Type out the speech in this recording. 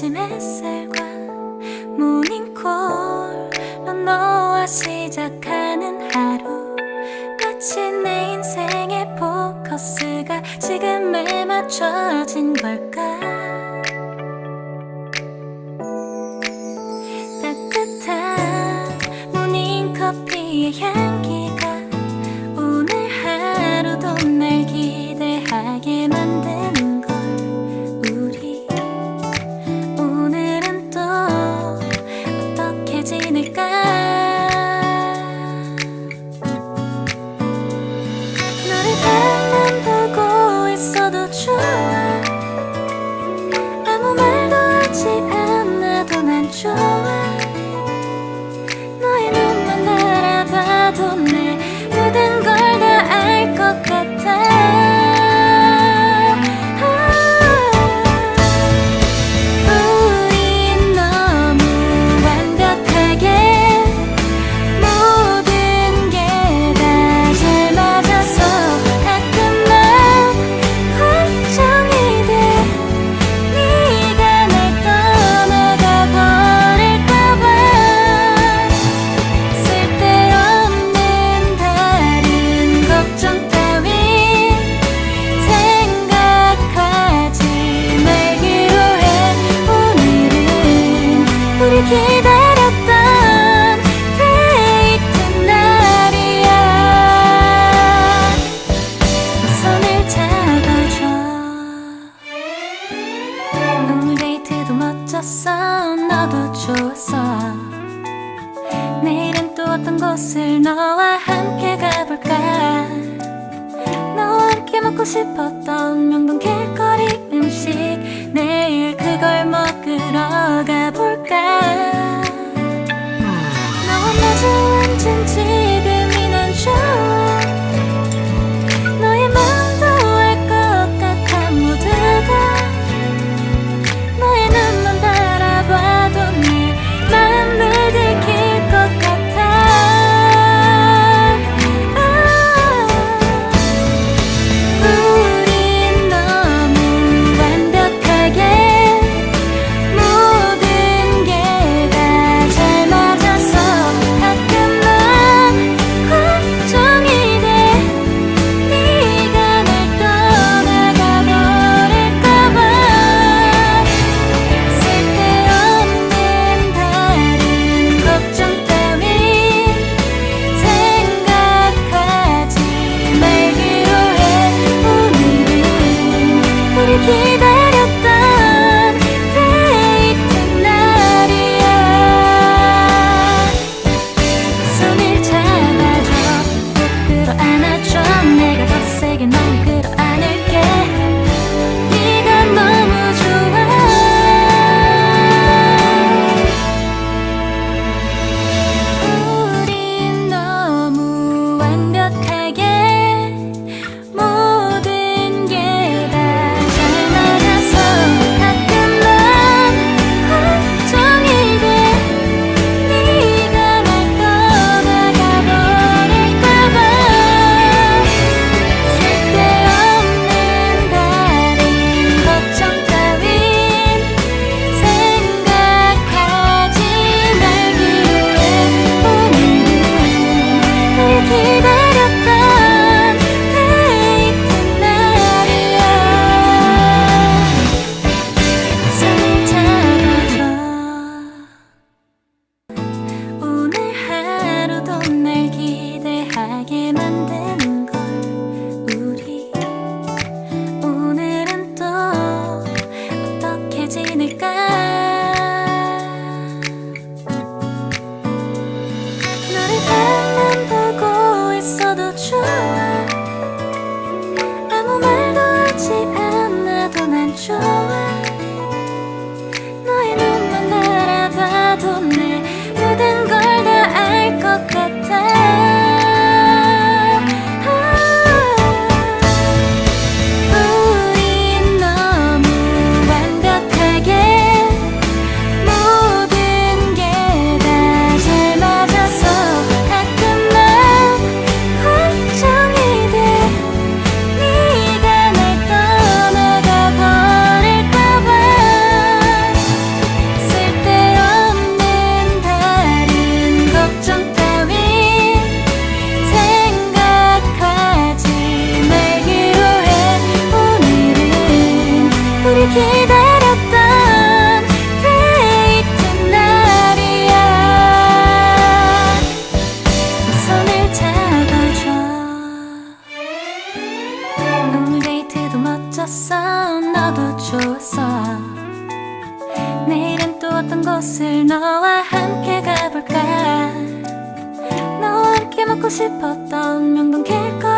아침 햇살과 모닝콜로 너와 시작하는 하루, 마치 내 인생의 포커스가 지금에 맞춰진 걸까. 따뜻한 모닝커피의 향기가 오늘 하루도 날 기대하게 만드는 걸. 우리 오늘은 또 어떻게 지낼까. 너를 바라만 보고 있어도 좋아. 아무 말도 하지 않아도 난 좋아. 너의 눈만 바라봐도 내 모든 걸 다 알 것 같아. 우린 너무 완벽하게 모든 게 다 잘 맞아서 가끔 난 걱정이 돼. 네가 날 떠나가 버릴까봐. 쓸데없는 다른 걱정 따윈 생각하지 말기로 해. 오늘은 우리 기다렸던 데이트 날이야. 손을 잡아줘. 오늘 데이트도 멋졌어. 너도 좋았어. 내일은 또 어떤 곳을 너와 함께 가볼까. 너와 함께 먹고 싶었던 명동 길거리 음식, 내일 그걸 먹으러 가볼까. 너와 마주 앉은 지금이 난 좋아. 너의 마음도 알 것 같아. 모두 다 너의 눈만 바라봐도 내 마음을 들킬 것 같아. 우린 너무 완벽하게 모든 게 다 잘 맞아서 가끔 난 걱정이 돼. 네가 날 떠나가 버릴까봐. 쓸데없는 다른 걱정 따윈 생각하지 말기로 해. 오늘은 우리 기다렸던 데이트 날이야. 손을 잡아줘. 꼭 끌어안아줘. 내가 더 세게 널 끌어안을게. 네가 너무 좋아. 우린 너무 완벽하게 모든 게 다 잘 맞아. 기다렸던 데이트 날이야. 손을 잡아줘. 오늘 데이트도 멋졌어. 너도 좋았어. 내일은 또 어떤 곳을 너와 함께 가볼까. 너와 함께 먹고 싶었던 명동 길거리